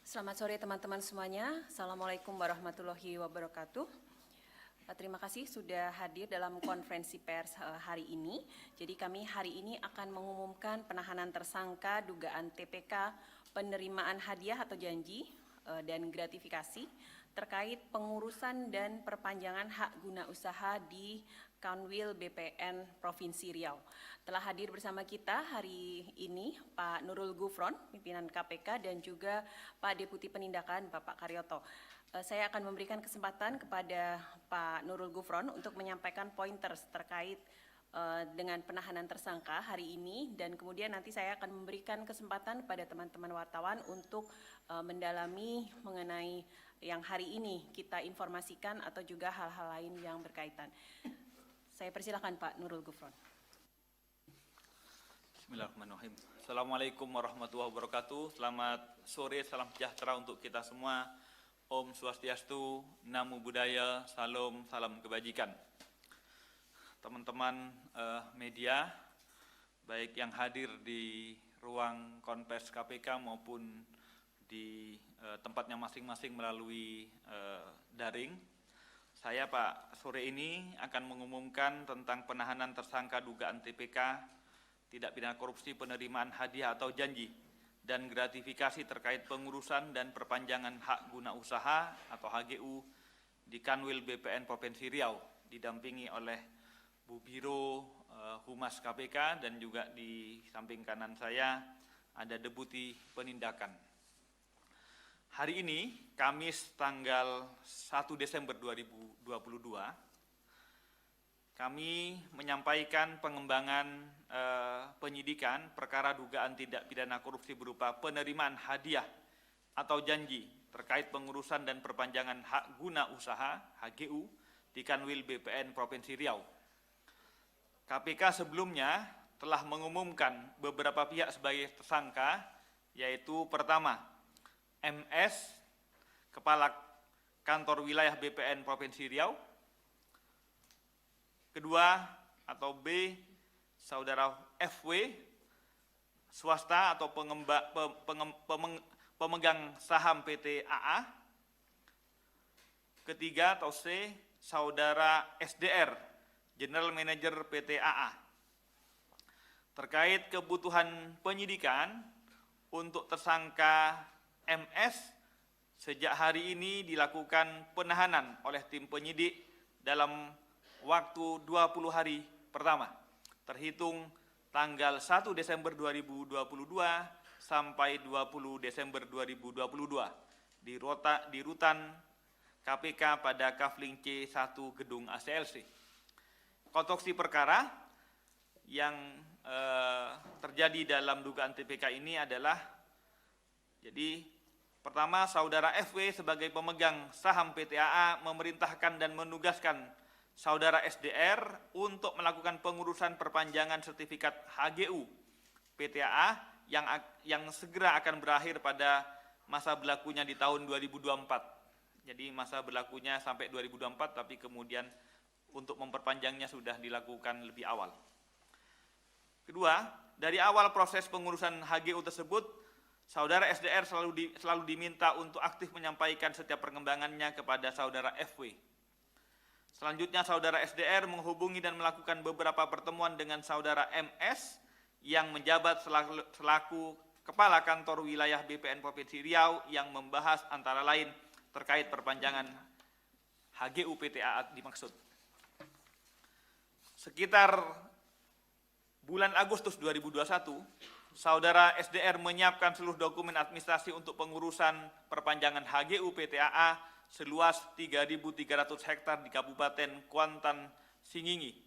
Selamat sore teman-teman semuanya. Assalamualaikum warahmatullahi wabarakatuh. Terima kasih sudah hadir dalam konferensi pers hari ini. Jadi kami hari ini akan mengumumkan penahanan tersangka dugaan TPK penerimaan hadiah atau janji dan gratifikasi terkait pengurusan dan perpanjangan hak guna usaha di Kanwil BPN Provinsi Riau. Telah hadir bersama kita hari ini Pak Nurul Gufron, pimpinan KPK, dan juga Pak Deputi Penindakan Bapak Karyoto. Saya akan memberikan kesempatan kepada Pak Nurul Gufron untuk menyampaikan pointers terkait dengan penahanan tersangka hari ini, dan kemudian nanti saya akan memberikan kesempatan pada teman-teman wartawan untuk mendalami mengenai yang hari ini kita informasikan atau juga hal-hal lain yang berkaitan. Saya persilakan Pak Nurul Gufron. Bismillahirrahmanirrahim. Assalamualaikum warahmatullahi wabarakatuh. Selamat sore, salam sejahtera untuk kita semua. Om Swastiastu, Namo Buddhaya, Salam kebajikan. Teman-teman media, baik yang hadir di ruang konvers KPK maupun di tempatnya masing-masing melalui daring. Saya Pak sore ini akan mengumumkan tentang penahanan tersangka dugaan TPK tindak pidana korupsi penerimaan hadiah atau janji dan gratifikasi terkait pengurusan dan perpanjangan hak guna usaha atau HGU di Kanwil BPN Provinsi Riau, didampingi oleh Bu Biro Humas KPK, dan juga di samping kanan saya ada Deputi Penindakan. Hari ini, Kamis tanggal 1 Desember 2022, kami menyampaikan pengembangan penyidikan perkara dugaan tindak pidana korupsi berupa penerimaan hadiah atau janji terkait pengurusan dan perpanjangan hak guna usaha HGU di Kanwil BPN Provinsi Riau. KPK sebelumnya telah mengumumkan beberapa pihak sebagai tersangka, yaitu pertama, MS, Kepala Kantor Wilayah BPN Provinsi Riau. Kedua atau B, Saudara FW, swasta atau pemegang saham PT AA. Ketiga atau C, Saudara SDR, General Manager PT AA. Terkait kebutuhan penyidikan untuk tersangka MS, sejak hari ini dilakukan penahanan oleh tim penyidik dalam waktu 20 hari pertama, terhitung tanggal 1 Desember 2022 sampai 20 Desember 2022 di rutan KPK pada Kafling C1 Gedung ACLC. Konstruksi perkara yang terjadi dalam dugaan TPK ini adalah, jadi pertama, Saudara FW sebagai pemegang saham PT AA memerintahkan dan menugaskan Saudara SDR untuk melakukan pengurusan perpanjangan sertifikat HGU PT AA yang segera akan berakhir pada masa berlakunya di tahun 2024. Jadi masa berlakunya sampai 2024, tapi kemudian untuk memperpanjangnya sudah dilakukan lebih awal. Kedua, dari awal proses pengurusan HGU tersebut, Saudara SDR selalu diminta untuk aktif menyampaikan setiap perkembangannya kepada Saudara FW. Selanjutnya, Saudara SDR menghubungi dan melakukan beberapa pertemuan dengan Saudara MS yang menjabat selaku Kepala Kantor Wilayah BPN Provinsi Riau, yang membahas antara lain terkait perpanjangan HGU PT AA dimaksud. Sekitar bulan Agustus 2021, Saudara SDR menyiapkan seluruh dokumen administrasi untuk pengurusan perpanjangan HGU PT AA seluas 3.300 hektar di Kabupaten Kuantan, Singingi,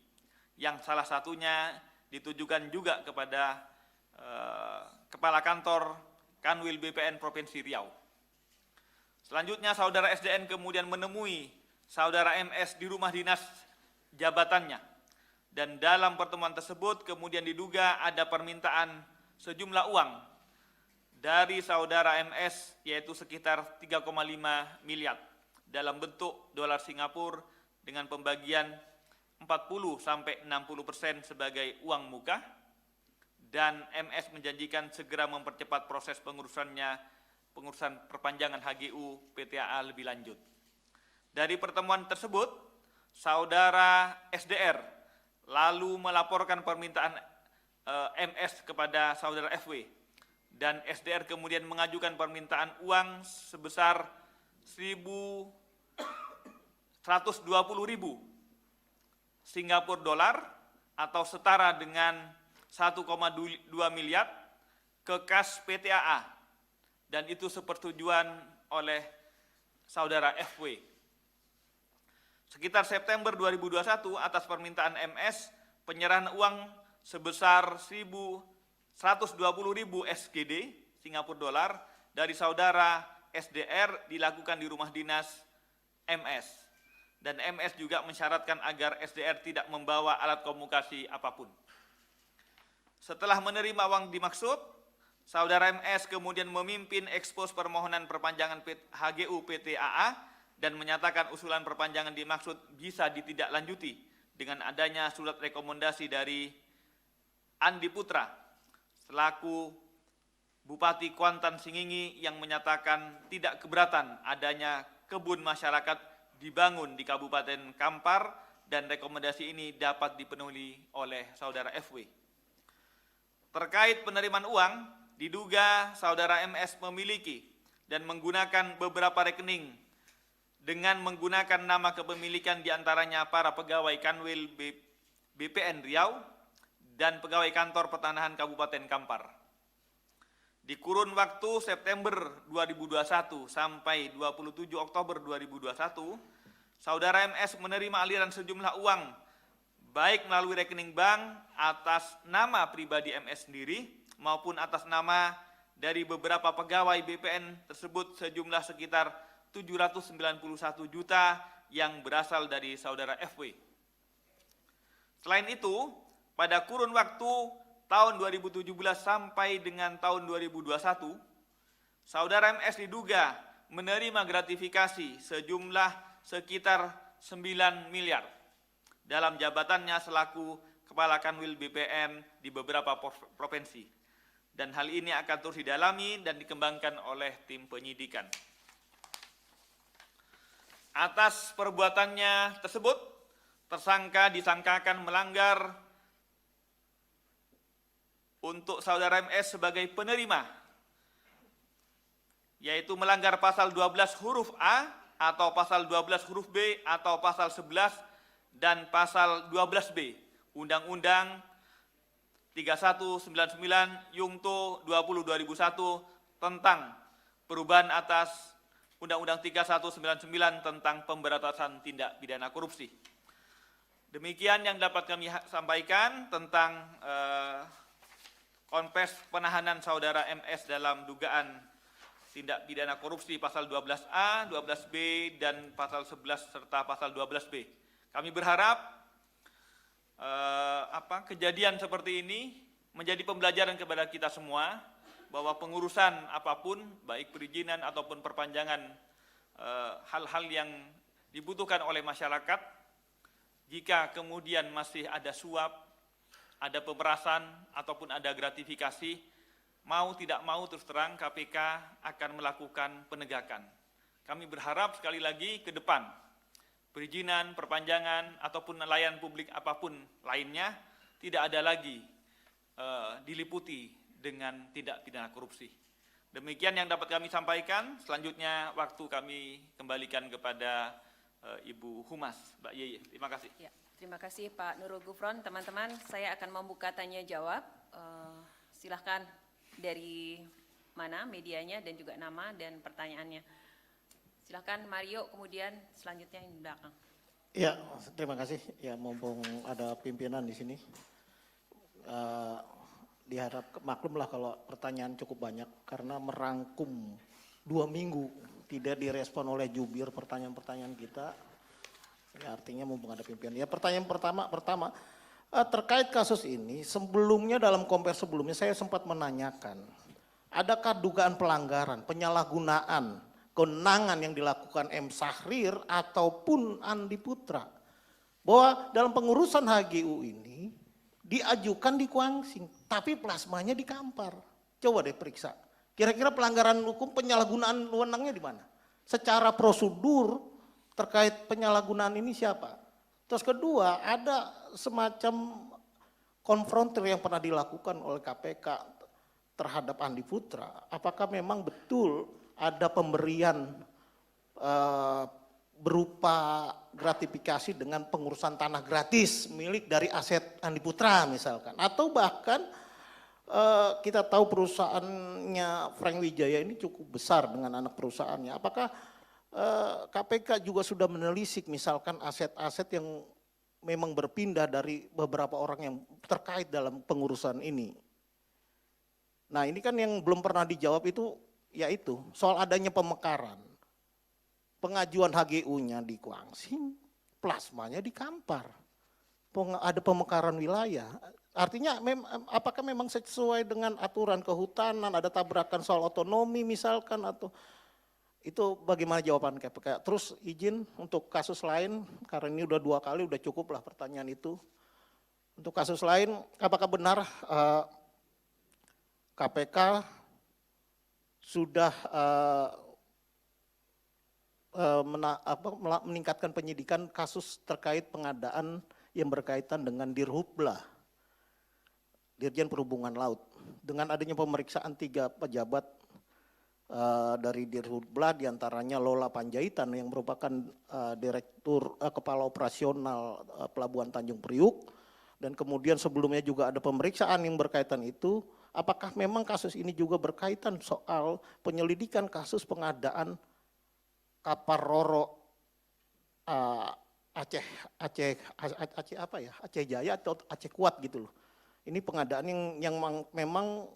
yang salah satunya ditujukan juga kepada Kepala Kantor Kanwil BPN Provinsi Riau. Selanjutnya, Saudara SDN kemudian menemui Saudara MS di rumah dinas jabatannya, dan dalam pertemuan tersebut kemudian diduga ada permintaan sejumlah uang dari Saudara MS, yaitu sekitar 3,5 miliar dalam bentuk dolar Singapura dengan pembagian 40-60% sebagai uang muka, dan MS menjanjikan segera mempercepat proses pengurusannya pengurusan perpanjangan HGU PTAA lebih lanjut. Dari pertemuan tersebut, saudara SDR lalu melaporkan permintaan MS kepada saudara FW, dan SDR kemudian mengajukan permintaan uang sebesar 1.120.000 Singapura dolar atau setara dengan 1,2 miliar ke kas PTAA, dan itu sepersetujuan oleh saudara FW. Sekitar September 2021, atas permintaan MS, penyerahan uang sebesar 1.120.000 SGD Singapura dolar dari saudara SDR dilakukan di rumah dinas MS, dan MS juga mensyaratkan agar SDR tidak membawa alat komunikasi apapun. Setelah menerima uang dimaksud, saudara MS kemudian memimpin ekspos permohonan perpanjangan HGU PTAA dan menyatakan usulan perpanjangan dimaksud bisa ditindaklanjuti dengan adanya surat rekomendasi dari Andi Putra selaku Bupati Kuantan Singingi yang menyatakan tidak keberatan adanya kebun masyarakat dibangun di Kabupaten Kampar, dan rekomendasi ini dapat dipenuhi oleh saudara FW. Terkait penerimaan uang, diduga saudara MS memiliki dan menggunakan beberapa rekening dengan menggunakan nama kepemilikan diantaranya para pegawai Kanwil BPN Riau dan pegawai kantor pertanahan Kabupaten Kampar. Di kurun waktu September 2021 sampai 27 Oktober 2021, saudara MS menerima aliran sejumlah uang baik melalui rekening bank atas nama pribadi MS sendiri maupun atas nama dari beberapa pegawai BPN tersebut sejumlah sekitar 791 juta yang berasal dari saudara FW. Selain itu, pada kurun waktu tahun 2017 sampai dengan tahun 2021, saudara MS diduga menerima gratifikasi sejumlah sekitar 9 miliar dalam jabatannya selaku Kepala Kanwil BPN di beberapa provinsi. Dan hal ini akan terus didalami dan dikembangkan oleh tim penyidikan. Atas perbuatannya tersebut, tersangka disangkakan melanggar untuk saudara MS sebagai penerima, yaitu melanggar pasal 12 huruf A atau pasal 12 huruf B atau pasal 11 dan pasal 12B Undang-Undang 3199 Yungto 20/2001 tentang perubahan atas Undang-Undang 3199 tentang pemberantasan tindak pidana korupsi. Demikian yang dapat kami sampaikan tentang konfes penahanan saudara MS dalam dugaan tindak pidana korupsi pasal 12A, 12B, dan pasal 11 serta pasal 12B. Kami berharap kejadian seperti ini menjadi pembelajaran kepada kita semua bahwa pengurusan apapun, baik perizinan ataupun perpanjangan hal-hal yang dibutuhkan oleh masyarakat, jika kemudian masih ada suap, ada pemerasan, ataupun ada gratifikasi, mau tidak mau terus terang KPK akan melakukan penegakan. Kami berharap sekali lagi ke depan, perizinan, perpanjangan, ataupun layanan publik apapun lainnya, tidak ada lagi diliputi dengan tindak pidana korupsi. Demikian yang dapat kami sampaikan. Selanjutnya waktu kami kembalikan kepada Ibu Humas, Mbak Yeye. Terima kasih. Ya, terima kasih Pak Nurul Gufron. Teman-teman, saya akan membuka tanya jawab. Silahkan dari mana medianya dan juga nama dan pertanyaannya. Silahkan Mario, kemudian selanjutnya yang di belakang. Ya, terima kasih. Ya, mumpung ada pimpinan di sini. Diharap maklumlah kalau pertanyaan cukup banyak karena merangkum 2 minggu tidak direspon oleh jubir pertanyaan-pertanyaan kita. Ya, artinya mumpung ada pimpinan. Ya, pertanyaan pertama terkait kasus ini, sebelumnya dalam konvers sebelumnya saya sempat menanyakan, adakah dugaan pelanggaran, penyalahgunaan kewenangan yang dilakukan M. Sahrir ataupun Andi Putra, bahwa dalam pengurusan HGU ini diajukan di Kuangsing, tapi plasmanya di Kampar. Coba deh periksa. Kira-kira pelanggaran hukum penyalahgunaan wewenangnya di mana? Secara prosedur terkait penyalahgunaan ini siapa? Terus kedua, ada semacam konfrontir yang pernah dilakukan oleh KPK terhadap Andi Putra. Apakah memang betul ada pemberian berupa gratifikasi dengan pengurusan tanah gratis milik dari aset Andi Putra misalkan, atau bahkan kita tahu perusahaannya Frank Wijaya ini cukup besar dengan anak perusahaannya. Apakah KPK juga sudah menelisik misalkan aset-aset yang memang berpindah dari beberapa orang yang terkait dalam pengurusan ini? Nah ini kan yang belum pernah dijawab itu, yaitu soal adanya pemekaran. Pengajuan HGU-nya di Kuangsing, plasmanya di Kampar. Ada pemekaran wilayah. Artinya apakah memang sesuai dengan aturan kehutanan, ada tabrakan soal otonomi misalkan, atau itu bagaimana jawaban KPK? Terus izin untuk kasus lain, karena ini udah 2 kali, udah cukup lah pertanyaan itu. Untuk kasus lain, apakah benar KPK sudah meningkatkan penyidikan kasus terkait pengadaan yang berkaitan dengan Dirhubla, Dirjen Perhubungan Laut, dengan adanya pemeriksaan 3 pejabat dari Dirhubla, diantaranya Lola Panjaitan yang merupakan Direktur Kepala Operasional Pelabuhan Tanjung Priuk, dan kemudian sebelumnya juga ada pemeriksaan yang berkaitan itu. Apakah memang kasus ini juga berkaitan soal penyelidikan kasus pengadaan kapal Roro Aceh Jaya atau Aceh Kuat gitu loh. Ini pengadaan yang memang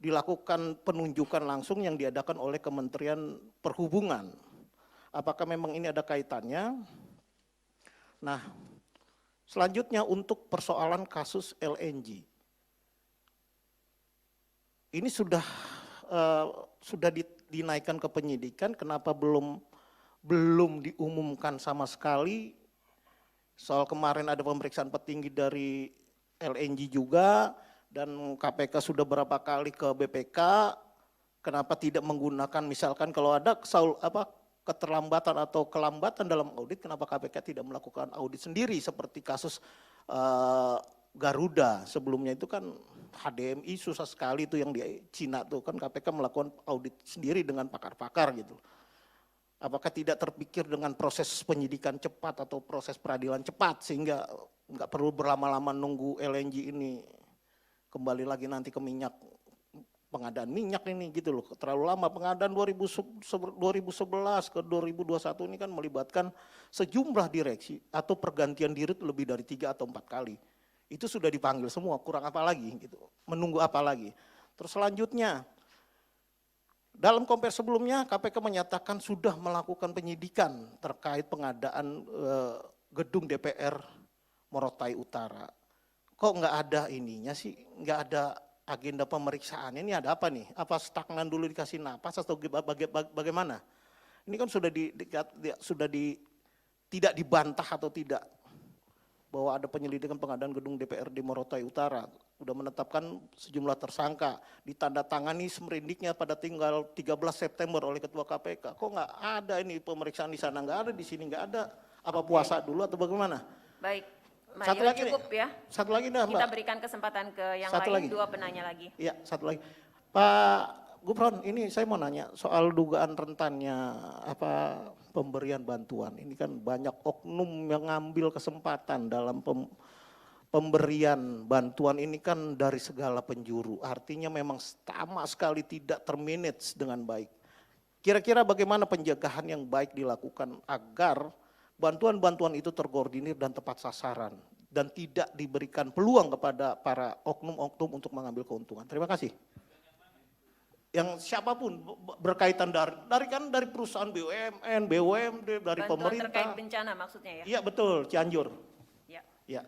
dilakukan penunjukan langsung yang diadakan oleh Kementerian Perhubungan. Apakah memang ini ada kaitannya? Nah, selanjutnya untuk persoalan kasus LNG. Ini sudah dinaikkan ke penyidikan, kenapa belum diumumkan sama sekali? Soal kemarin ada pemeriksaan petinggi dari LNG juga, dan KPK sudah berapa kali ke BPK, kenapa tidak menggunakan misalkan kalau ada keterlambatan atau kelambatan dalam audit, kenapa KPK tidak melakukan audit sendiri seperti kasus Garuda sebelumnya itu kan HDMI susah sekali itu yang di Cina tuh kan KPK melakukan audit sendiri dengan pakar-pakar gitu. Apakah tidak terpikir dengan proses penyidikan cepat atau proses peradilan cepat sehingga nggak perlu berlama-lama nunggu LNG ini kembali lagi nanti ke minyak, pengadaan minyak ini gitu loh, terlalu lama. Pengadaan 2011 ke 2021 ini kan melibatkan sejumlah direksi atau pergantian dirut lebih dari 3 atau 4 kali. Itu sudah dipanggil semua, kurang apa lagi gitu, menunggu apa lagi. Terus selanjutnya, dalam konversi sebelumnya KPK menyatakan sudah melakukan penyidikan terkait pengadaan gedung DPR Morotai Utara. Kok nggak ada ininya sih, nggak ada agenda pemeriksaan, ini ada apa nih? Apa stagnan dulu dikasih napas atau bagaimana? Ini kan tidak dibantah atau tidak bahwa ada penyelidikan pengadaan gedung DPRD Morotai Utara, sudah menetapkan sejumlah tersangka, ditandatangani semerindiknya pada tanggal 13 September oleh Ketua KPK. Kok nggak ada ini pemeriksaan di sana, nggak ada di sini, nggak ada. Apa puasa dulu atau bagaimana? Baik, Satu Mayor lagi cukup nih. ya. Satu lagi dah, Mbak. Kita berikan kesempatan ke yang Satu lain, lagi. 2 penanya lagi. Iya, satu lagi. Pak Gufron, ini saya mau nanya soal dugaan rentannya pemberian bantuan. Ini kan banyak oknum yang ngambil kesempatan dalam pemberian bantuan ini kan dari segala penjuru. Artinya memang sama sekali tidak termanage dengan baik. Kira-kira bagaimana pencegahan yang baik dilakukan agar bantuan-bantuan itu terkoordinir dan tepat sasaran dan tidak diberikan peluang kepada para oknum-oknum untuk mengambil keuntungan. Terima kasih. Yang siapapun berkaitan dari perusahaan BUMN, BUMD, dari Bantuan pemerintah. terkait bencana maksudnya ya? Iya betul, Cianjur. Ya. Ya.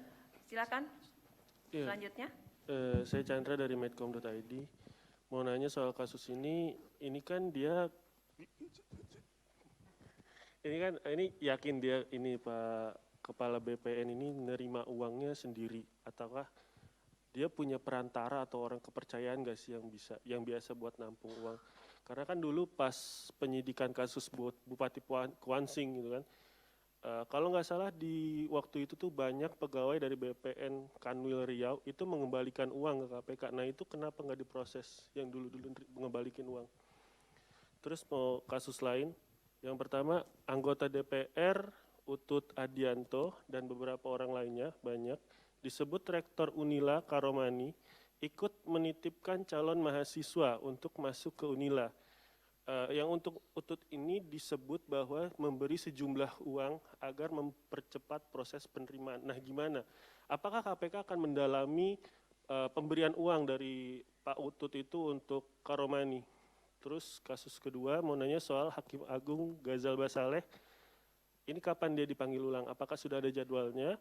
Silakan. Iya. Selanjutnya. Saya Chandra dari medcom.id. Mau nanya soal kasus ini kan dia, ini yakin dia ini Pak Kepala BPN ini nerima uangnya sendiri ataukah dia punya perantara atau orang kepercayaan nggak sih yang biasa buat nampung uang? Karena kan dulu pas penyidikan kasus Bupati Kuansing gitu kan, kalau nggak salah di waktu itu tuh banyak pegawai dari BPN Kanwil Riau itu mengembalikan uang ke KPK. Nah itu kenapa nggak diproses yang dulu-dulu mengembalikan uang? Terus mau kasus lain, yang pertama anggota DPR Utut Adianto dan beberapa orang lainnya banyak disebut Rektor Unila Karomani ikut menitipkan calon mahasiswa untuk masuk ke Unila. Yang untuk Utut ini disebut bahwa memberi sejumlah uang agar mempercepat proses penerimaan. Nah gimana? Apakah KPK akan mendalami pemberian uang dari Pak Utut itu untuk Karomani? Terus kasus kedua mau nanya soal Hakim Agung Ghazal Basaleh. Ini kapan dia dipanggil ulang? Apakah sudah ada jadwalnya?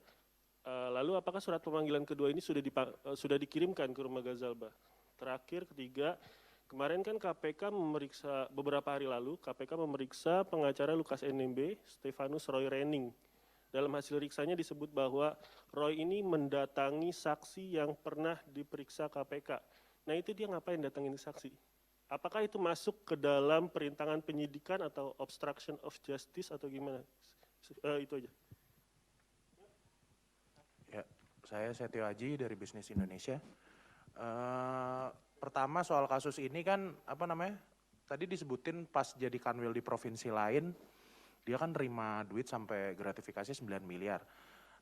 Lalu apakah surat pemanggilan kedua ini sudah dikirimkan ke rumah Ghazalba? Terakhir, ketiga, kemarin kan KPK memeriksa beberapa hari lalu, KPK memeriksa pengacara Lukas NMB, Stefanus Roy Rening. Dalam hasil riksanya disebut bahwa Roy ini mendatangi saksi yang pernah diperiksa KPK. Nah itu dia ngapain datangin saksi? Apakah itu masuk ke dalam perintangan penyidikan atau obstruction of justice atau gimana? Itu aja. Ya, saya Setio Aji dari Bisnis Indonesia. Pertama soal kasus ini kan tadi disebutin pas jadi kanwil di provinsi lain, dia kan terima duit sampai gratifikasi 9 miliar.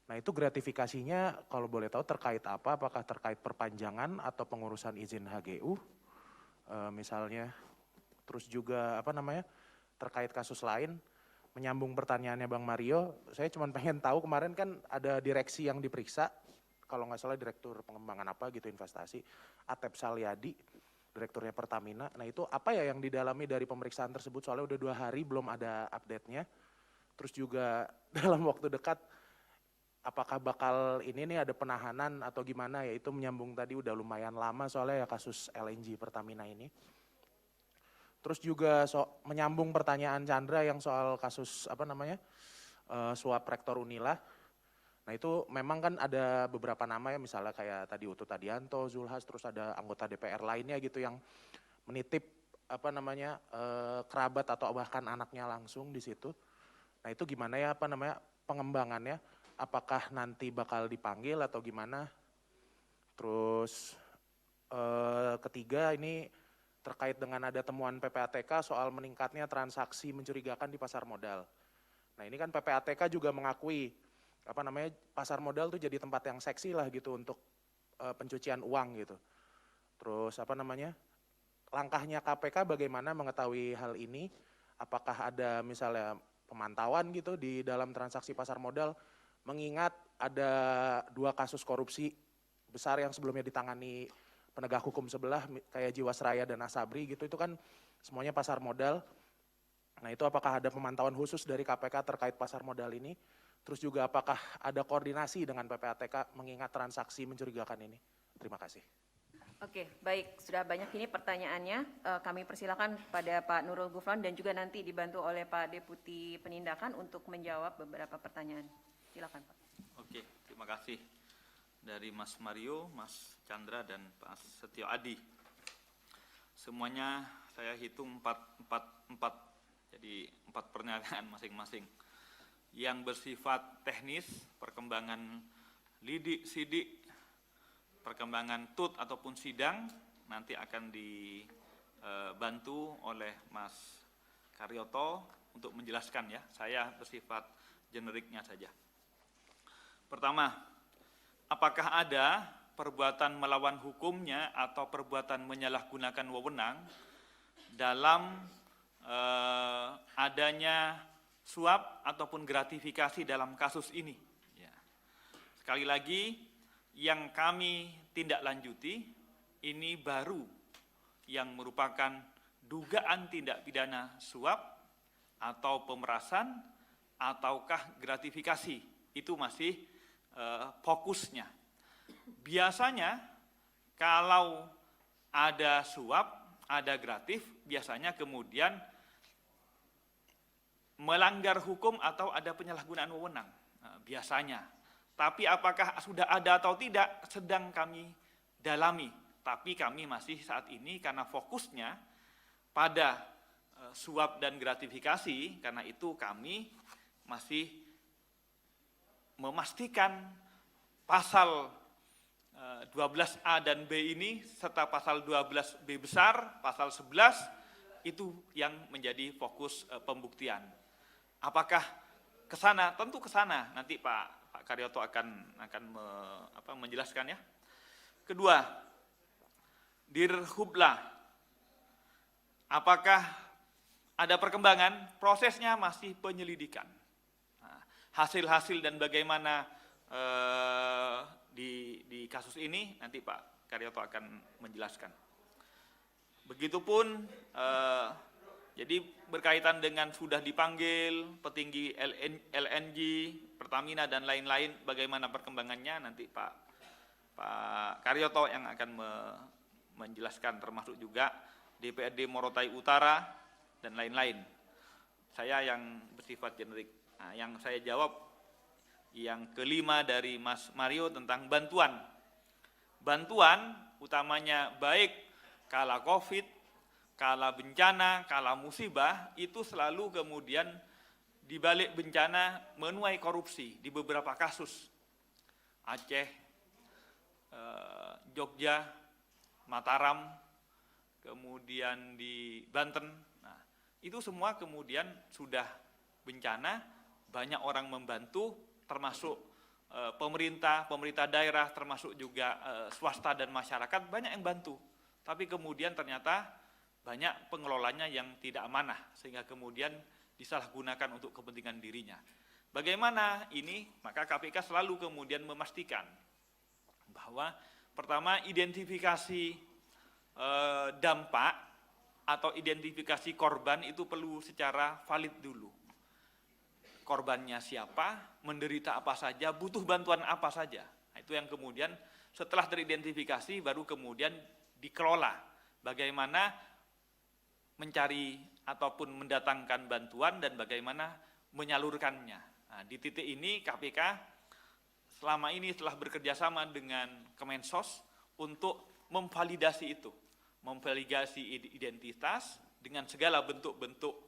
Nah itu gratifikasinya kalau boleh tahu terkait apa? Apakah terkait perpanjangan atau pengurusan izin HGU misalnya? Terus juga terkait kasus lain? Menyambung pertanyaannya Bang Mario, saya cuma pengen tahu kemarin kan ada direksi yang diperiksa, kalau nggak salah direktur pengembangan apa gitu investasi, Atep Salyadi, direkturnya Pertamina. Nah itu apa ya yang didalami dari pemeriksaan tersebut, soalnya udah 2 hari belum ada update-nya. Terus juga dalam waktu dekat, apakah bakal ini nih ada penahanan atau gimana ya, itu menyambung tadi udah lumayan lama soalnya ya kasus LNG Pertamina ini. Terus juga menyambung pertanyaan Chandra yang soal kasus suap Rektor Unila. Nah itu memang kan ada beberapa nama ya, misalnya kayak tadi Utut Adianto, Zulhas, terus ada anggota DPR lainnya gitu yang menitip kerabat atau bahkan anaknya langsung di situ. Nah itu gimana ya pengembangannya? Apakah nanti bakal dipanggil atau gimana? Terus ketiga ini terkait dengan ada temuan PPATK soal meningkatnya transaksi mencurigakan di pasar modal. Nah ini kan PPATK juga mengakui pasar modal tuh jadi tempat yang seksi lah gitu untuk pencucian uang gitu. Terus langkahnya KPK bagaimana mengetahui hal ini? Apakah ada misalnya pemantauan gitu di dalam transaksi pasar modal? Mengingat ada 2 kasus korupsi besar yang sebelumnya ditangani penegak hukum sebelah kayak Jiwasraya dan Asabri gitu, itu kan semuanya pasar modal. Nah itu apakah ada pemantauan khusus dari KPK terkait pasar modal ini? Terus juga apakah ada koordinasi dengan PPATK mengingat transaksi mencurigakan ini? Terima kasih. Oke, baik. Sudah banyak ini pertanyaannya. Kami persilakan pada Pak Nurul Gufron dan juga nanti dibantu oleh Pak Deputi Penindakan untuk menjawab beberapa pertanyaan. Silakan Pak. Oke, terima kasih. Dari Mas Mario, Mas Chandra, dan Pak Setio Adi. Semuanya saya hitung 4, jadi 4 pertanyaan masing-masing. Yang bersifat teknis, perkembangan lidik, sidik, perkembangan tut ataupun sidang, nanti akan dibantu oleh Mas Karyoto untuk menjelaskan ya. Saya bersifat generiknya saja. Pertama, apakah ada perbuatan melawan hukumnya atau perbuatan menyalahgunakan wewenang dalam adanya suap ataupun gratifikasi dalam kasus ini? Ya. Sekali lagi, yang kami tindak lanjuti ini baru yang merupakan dugaan tindak pidana suap atau pemerasan ataukah gratifikasi. Itu masih fokusnya. Biasanya kalau ada suap, ada gratif, biasanya kemudian melanggar hukum atau ada penyalahgunaan wewenang. Biasanya. Tapi apakah sudah ada atau tidak sedang kami dalami. Tapi kami masih saat ini karena fokusnya pada suap dan gratifikasi, karena itu kami masih memastikan pasal 12A dan B ini serta pasal 12B besar, pasal 11 itu yang menjadi fokus pembuktian. Apakah ke sana? Tentu ke sana. Nanti Pak Karyoto akan menjelaskan ya. Kedua, Dirhubla. Apakah ada perkembangan? Prosesnya masih penyelidikan. Nah, hasil-hasil dan bagaimana di kasus ini nanti Pak Karyoto akan menjelaskan. Begitupun jadi berkaitan dengan sudah dipanggil petinggi LNG, Pertamina dan lain-lain, bagaimana perkembangannya nanti Pak Karyoto yang akan menjelaskan, termasuk juga DPRD Morotai Utara dan lain-lain. Saya yang bersifat generik. Nah, yang saya jawab yang kelima dari Mas Mario tentang bantuan. Bantuan utamanya baik kala COVID, kala bencana, kala musibah, itu selalu kemudian di balik bencana menuai korupsi di beberapa kasus. Aceh, Jogja, Mataram, kemudian di Banten. Nah, itu semua kemudian sudah bencana, banyak orang membantu, termasuk pemerintah daerah, termasuk juga swasta dan masyarakat, banyak yang bantu. Tapi kemudian ternyata banyak pengelolanya yang tidak amanah, sehingga kemudian disalahgunakan untuk kepentingan dirinya. Bagaimana ini? Maka KPK selalu kemudian memastikan bahwa pertama identifikasi dampak atau identifikasi korban itu perlu secara valid dulu. Korbannya siapa, menderita apa saja, butuh bantuan apa saja. Nah, itu yang kemudian setelah teridentifikasi baru kemudian dikelola bagaimana mencari ataupun mendatangkan bantuan dan bagaimana menyalurkannya. Nah, di titik ini KPK selama ini telah bekerjasama dengan Kemensos untuk memvalidasi itu, memvalidasi identitas dengan segala bentuk-bentuk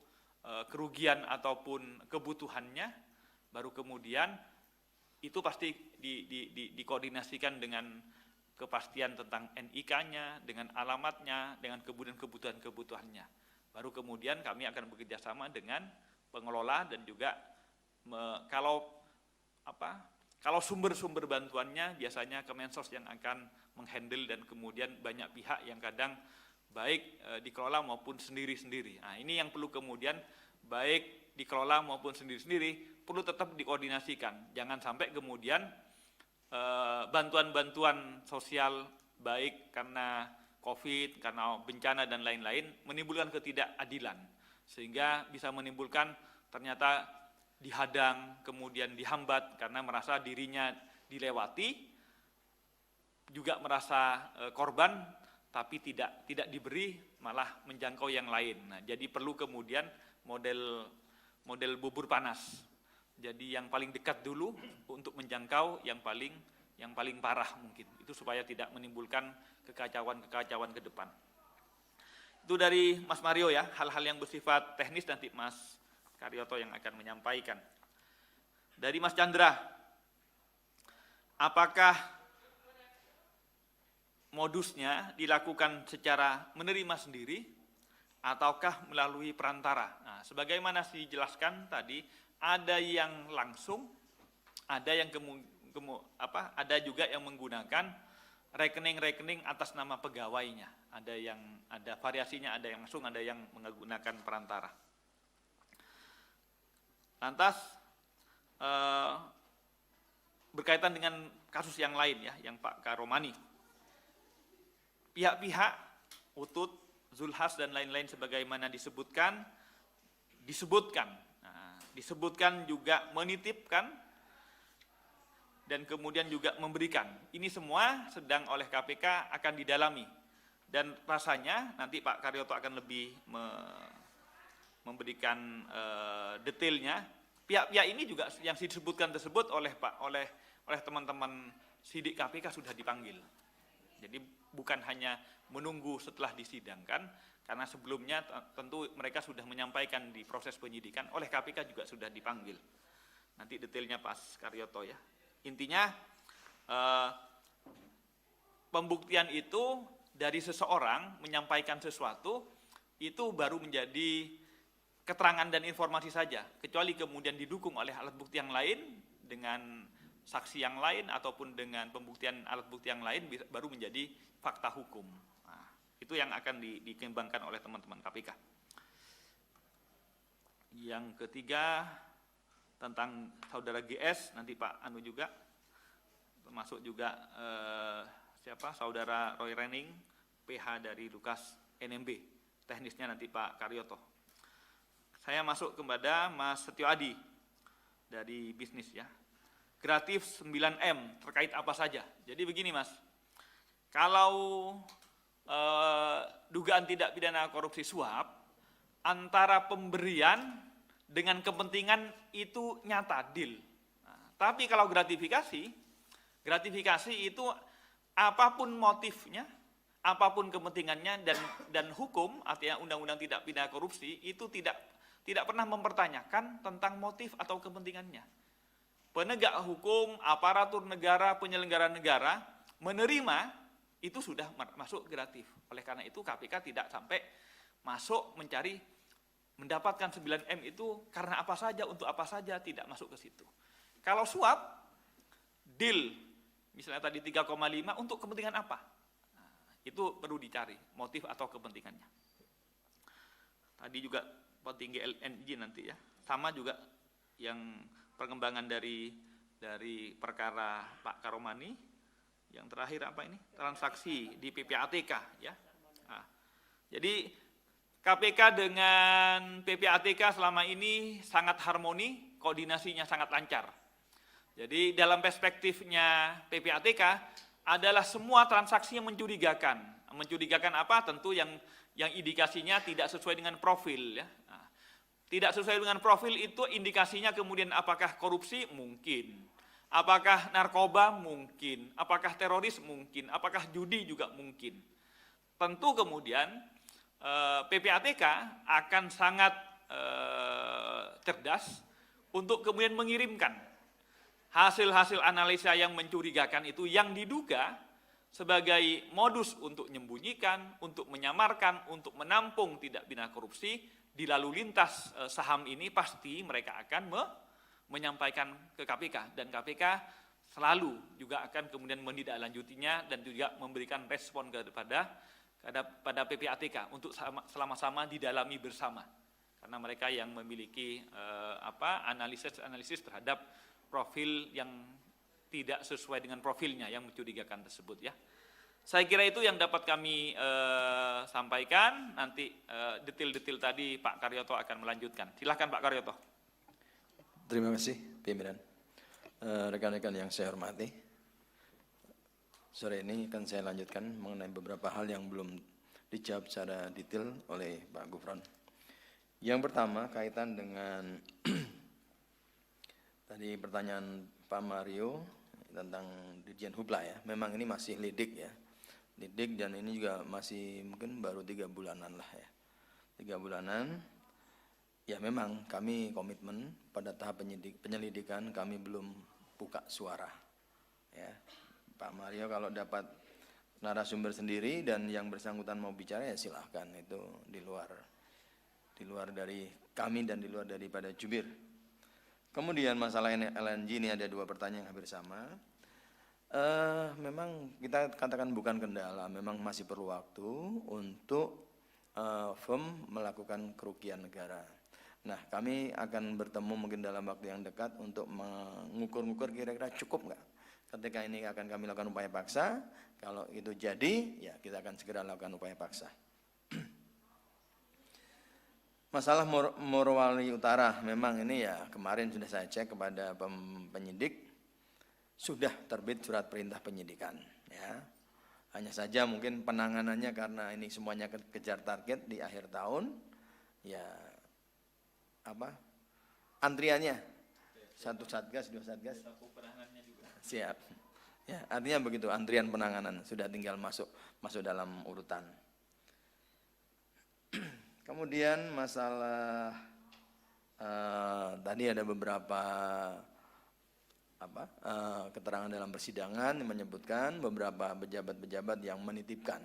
kerugian ataupun kebutuhannya, baru kemudian itu pasti dikoordinasikan dengan kepastian tentang NIK-nya, dengan alamatnya, dengan kemudian kebutuhan-kebutuhannya. Baru kemudian kami akan bekerjasama dengan pengelola dan juga kalau sumber-sumber bantuannya biasanya Kemensos yang akan menghandle dan kemudian banyak pihak yang kadang baik dikelola maupun sendiri-sendiri. Nah, ini yang perlu kemudian baik dikelola maupun sendiri-sendiri perlu tetap dikoordinasikan. Jangan sampai kemudian bantuan-bantuan sosial baik karena COVID, karena bencana dan lain-lain menimbulkan ketidakadilan. Sehingga bisa menimbulkan ternyata dihadang, kemudian dihambat karena merasa dirinya dilewati, juga merasa korban, tapi tidak diberi, malah menjangkau yang lain. Nah, jadi perlu kemudian model bubur panas. Jadi yang paling dekat dulu untuk menjangkau yang paling parah mungkin. Itu supaya tidak menimbulkan kekacauan ke depan. Itu dari Mas Mario ya, hal-hal yang bersifat teknis nanti Mas Karyoto yang akan menyampaikan. Dari Mas Chandra, apakah modusnya dilakukan secara menerima sendiri ataukah melalui perantara? Nah, sebagaimana dijelaskan tadi, ada yang langsung, ada yang ada juga yang menggunakan rekening-rekening atas nama pegawainya. Ada variasinya, ada yang langsung, ada yang menggunakan perantara. Lantas berkaitan dengan kasus yang lain ya, yang Pak Karomani. Pihak-pihak Utut, Zulhas dan lain-lain sebagaimana disebutkan juga menitipkan dan kemudian juga memberikan. Ini semua sedang oleh KPK akan didalami. Dan rasanya nanti Pak Karyoto akan lebih memberikan detailnya. Pihak-pihak ini juga yang disebutkan tersebut oleh teman-teman sidik KPK sudah dipanggil. Jadi bukan hanya menunggu setelah disidangkan, karena sebelumnya tentu mereka sudah menyampaikan di proses penyidikan, oleh KPK juga sudah dipanggil. Nanti detailnya Pak Karyoto ya. Intinya pembuktian itu dari seseorang menyampaikan sesuatu, itu baru menjadi keterangan dan informasi saja, kecuali kemudian didukung oleh alat bukti yang lain, dengan saksi yang lain, ataupun dengan pembuktian alat bukti yang lain, baru menjadi fakta hukum. Nah, itu yang akan dikembangkan oleh teman-teman KPK. Yang ketiga, tentang saudara GS, nanti Pak Anu juga, termasuk juga saudara Roy Renning, PH dari Lukas NMB, teknisnya nanti Pak Karyoto. Saya masuk kepada Mas Setio Adi dari bisnis ya. Gratif 9M terkait apa saja. Jadi begini Mas, kalau dugaan tidak pidana korupsi suap, antara pemberian dengan kepentingan itu nyata, deal. Nah, tapi kalau gratifikasi itu apapun motifnya, apapun kepentingannya, dan hukum, artinya undang-undang tidak pidana korupsi, itu tidak pernah mempertanyakan tentang motif atau kepentingannya. Penegak hukum, aparatur negara, penyelenggara negara menerima itu sudah masuk gratif. Oleh karena itu KPK tidak sampai masuk mencari mendapatkan 9M itu karena apa saja, untuk apa saja, tidak masuk ke situ. Kalau suap, deal, misalnya tadi 3,5 untuk kepentingan apa? Nah, itu perlu dicari motif atau kepentingannya. Tadi juga petinggi LNG nanti ya, sama juga yang perkembangan dari perkara Pak Karomani, yang terakhir apa ini, transaksi di PPATK ya. Nah, jadi KPK dengan PPATK selama ini sangat harmoni, koordinasinya sangat lancar. Jadi dalam perspektifnya PPATK adalah semua transaksi yang mencurigakan. Mencurigakan apa? Tentu yang indikasinya tidak sesuai dengan profil ya. Tidak sesuai dengan profil itu indikasinya kemudian apakah korupsi? Mungkin. Apakah narkoba? Mungkin. Apakah teroris? Mungkin. Apakah judi? Juga mungkin. Tentu kemudian PPATK akan sangat cerdas untuk kemudian mengirimkan hasil-hasil analisa yang mencurigakan itu, yang diduga sebagai modus untuk menyembunyikan, untuk menyamarkan, untuk menampung tidak pidana korupsi, di lalu lintas saham ini pasti mereka akan menyampaikan ke KPK, dan KPK selalu juga akan kemudian menindaklanjutinya dan juga memberikan respon kepada PPATK untuk sama-sama didalami bersama, karena mereka yang memiliki analisis terhadap profil yang tidak sesuai dengan profilnya yang mencurigakan tersebut ya. Saya kira itu yang dapat kami sampaikan. Nanti detail-detail tadi Pak Karyoto akan melanjutkan. Silakan Pak Karyoto. Terima kasih pimpinan. Rekan-rekan yang saya hormati, sore ini akan saya lanjutkan mengenai beberapa hal yang belum dijawab secara detail oleh Pak Gufron. Yang pertama kaitan dengan tadi pertanyaan Pak Mario tentang Dirjen Hubla ya. Memang ini masih lidik ya. Lidik, dan ini juga masih mungkin baru 3 bulanan lah ya. 3 bulanan. Ya memang kami komitmen pada tahap penyelidikan kami belum buka suara. Ya. Pak Mario kalau dapat narasumber sendiri dan yang bersangkutan mau bicara ya silahkan, itu di luar dari kami dan di luar daripada jubir. Kemudian masalah LNG ini ada 2 pertanyaan yang hampir sama. Memang kita katakan bukan kendala, memang masih perlu waktu untuk firm melakukan kerugian negara. Nah, kami akan bertemu mungkin dalam waktu yang dekat untuk mengukur-ngukur kira-kira cukup nggak. Ketika ini akan kami lakukan upaya paksa, kalau itu jadi, ya kita akan segera lakukan upaya paksa. Masalah Morowali Utara, memang ini ya kemarin sudah saya cek kepada penyidik, sudah terbit surat perintah penyidikan. Ya. Hanya saja mungkin penanganannya karena ini semuanya kejar target di akhir tahun, ya antriannya 1 satgas, 2 satgas. Siap. Ya, artinya begitu, antrian penanganan sudah tinggal masuk dalam urutan. Kemudian masalah tadi ada beberapa keterangan dalam persidangan yang menyebutkan beberapa pejabat-pejabat yang menitipkan.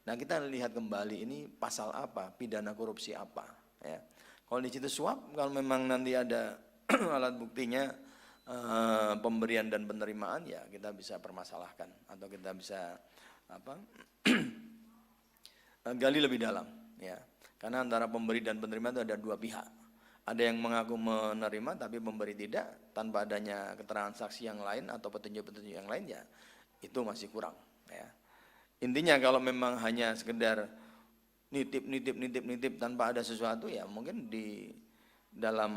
Nah, kita lihat kembali ini pasal apa, pidana korupsi apa, ya. Kalau di situ suap, kalau memang nanti ada alat buktinya pemberian dan penerimaan, ya kita bisa permasalahkan atau kita bisa gali lebih dalam, ya. Karena antara pemberi dan penerima itu ada dua pihak. Ada yang mengaku menerima tapi pemberi tidak, tanpa adanya keterangan saksi yang lain atau petunjuk-petunjuk yang lain, ya itu masih kurang, ya. Intinya kalau memang hanya sekedar nitip tanpa ada sesuatu, ya mungkin di dalam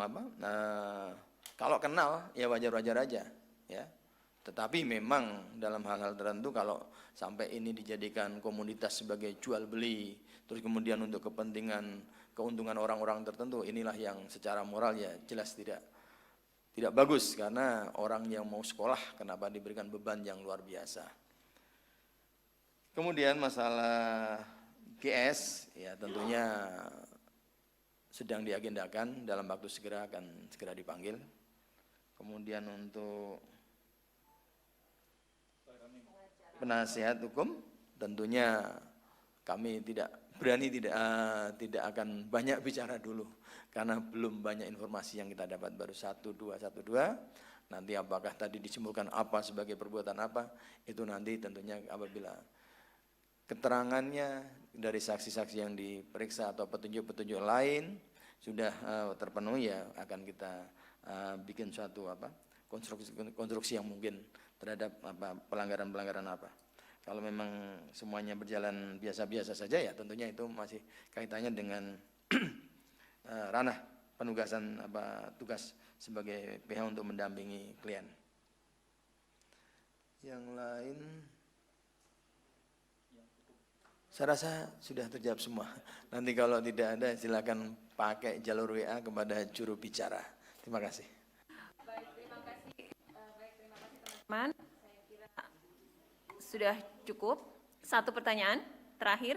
kalau kenal ya wajar-wajar aja, ya. Tetapi memang dalam hal-hal tertentu kalau sampai ini dijadikan komoditas sebagai jual beli, terus kemudian untuk kepentingan keuntungan orang-orang tertentu, inilah yang secara moral ya jelas tidak bagus, karena orang yang mau sekolah kenapa diberikan beban yang luar biasa. Kemudian masalah GS, ya tentunya sedang diagendakan, dalam waktu segera akan segera dipanggil. Kemudian untuk penasihat hukum, tentunya kami tidak akan banyak bicara dulu, karena belum banyak informasi yang kita dapat, baru 12. Nanti apakah tadi disimpulkan apa sebagai perbuatan apa, itu nanti tentunya apabila keterangannya dari saksi-saksi yang diperiksa atau petunjuk-petunjuk lain sudah terpenuhi, ya akan kita bikin suatu konstruksi yang mungkin terhadap pelanggaran-pelanggaran apa. Kalau memang semuanya berjalan biasa-biasa saja, ya tentunya itu masih kaitannya dengan ranah penugasan tugas sebagai pihak untuk mendampingi klien. Yang lain saya rasa sudah terjawab semua. Nanti kalau tidak ada silakan pakai jalur WA kepada juru bicara. Terima kasih. Baik, terima kasih teman-teman. Saya kira sudah cukup. Satu pertanyaan terakhir.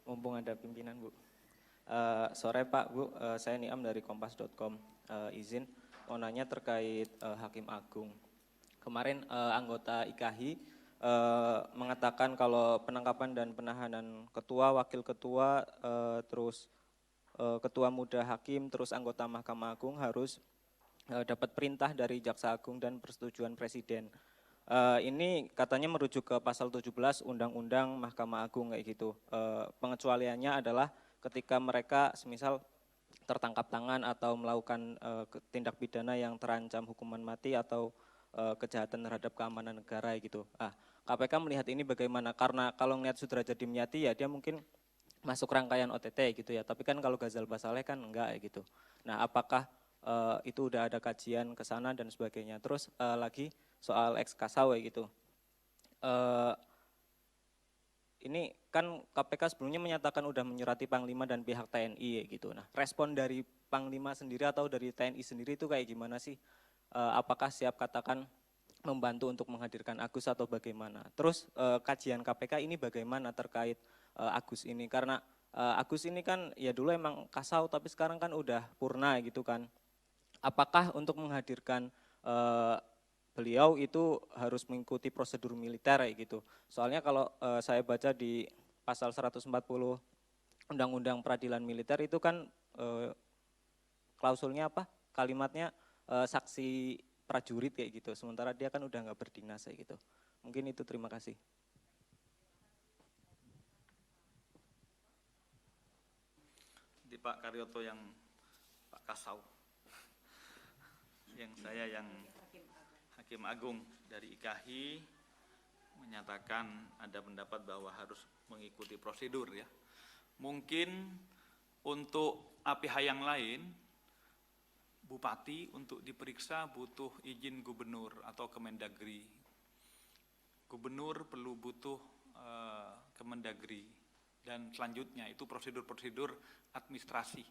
Mumpung ada pimpinan, Bu. Sore Pak, Bu, saya Niam dari kompas.com. Izin mau nanya terkait Hakim Agung. Kemarin anggota IKAHI mengatakan kalau penangkapan dan penahanan ketua, wakil ketua, terus ketua muda hakim, terus anggota Mahkamah Agung harus dapat perintah dari Jaksa Agung dan persetujuan Presiden. Ini katanya merujuk ke pasal 17 Undang-Undang Mahkamah Agung kayak gitu. Pengecualiannya adalah ketika mereka semisal tertangkap tangan atau melakukan tindak pidana yang terancam hukuman mati atau kejahatan terhadap keamanan negara gitu. KPK melihat ini bagaimana? Karena kalau melihat Sudrajat Dimyati ya dia mungkin masuk rangkaian OTT gitu ya. Tapi kan kalau Ghazal Basaleh kan enggak gitu. Nah, apakah itu udah ada kajian ke sana dan sebagainya? Terus lagi soal ex Kasau gitu. Ini kan KPK sebelumnya menyatakan udah menyurati Panglima dan pihak TNI gitu. Nah, respon dari Panglima sendiri atau dari TNI sendiri itu kayak gimana sih? Apakah siap katakan membantu untuk menghadirkan Agus atau bagaimana? Terus kajian KPK ini bagaimana terkait Agus ini? Karena Agus ini kan ya dulu emang Kasau tapi sekarang kan udah purna gitu kan. Apakah untuk menghadirkan beliau itu harus mengikuti prosedur militer gitu. Soalnya kalau saya baca di pasal 140 Undang-Undang Peradilan Militer itu kan klausulnya apa? Kalimatnya saksi prajurit kayak gitu. Sementara dia kan udah nggak berdinas kayak gitu. Mungkin itu, terima kasih. Di Pak Karyoto yang Pak Kasau, yang saya yang Hakim Agung dari IKAHI menyatakan ada pendapat bahwa harus mengikuti prosedur ya. Mungkin untuk APH yang lain, bupati untuk diperiksa butuh izin gubernur atau Kemendagri. Gubernur perlu butuh Kemendagri dan selanjutnya itu prosedur-prosedur administrasi.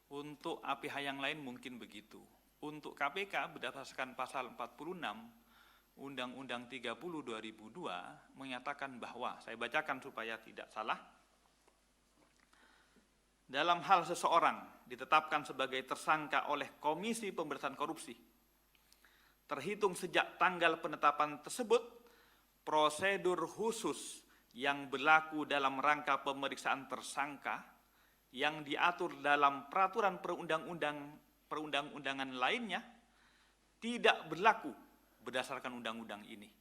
Untuk APH yang lain mungkin begitu. Untuk KPK berdasarkan pasal 46 Undang-Undang 30 2002 menyatakan bahwa, saya bacakan supaya tidak salah, dalam hal seseorang ditetapkan sebagai tersangka oleh Komisi Pemberantasan Korupsi, terhitung sejak tanggal penetapan tersebut, prosedur khusus yang berlaku dalam rangka pemeriksaan tersangka yang diatur dalam peraturan perundang-undangan lainnya tidak berlaku berdasarkan undang-undang ini.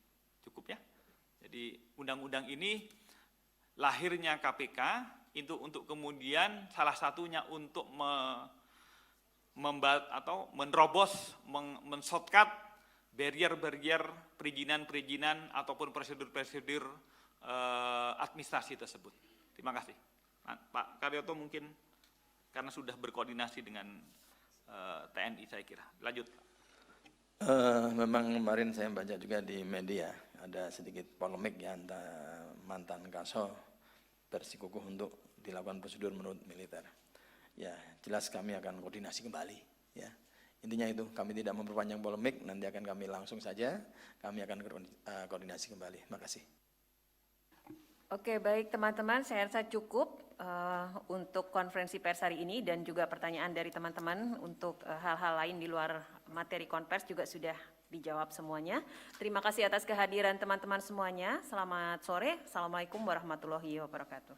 Cukup ya? Jadi undang-undang ini lahirnya KPK itu untuk kemudian salah satunya untuk menerobos, men-shortcut barrier-barrier perizinan-perizinan ataupun prosedur-prosedur administrasi tersebut. Terima kasih. Pak Karyoto mungkin karena sudah berkoordinasi dengan TNI saya kira. Lanjut. Memang kemarin saya baca juga di media ada sedikit polemik ya antara mantan Kaso bersikukuh untuk dilakukan prosedur menurut militer. Ya jelas kami akan koordinasi kembali. Ya intinya itu, kami tidak memperpanjang polemik, nanti akan kami langsung saja kami akan koordinasi kembali. Makasih. Oke, baik teman-teman, saya rasa cukup untuk konferensi pers hari ini dan juga pertanyaan dari teman-teman untuk hal-hal lain di luar materi konvers juga sudah dijawab semuanya. Terima kasih atas kehadiran teman-teman semuanya. Selamat sore. Assalamualaikum warahmatullahi wabarakatuh.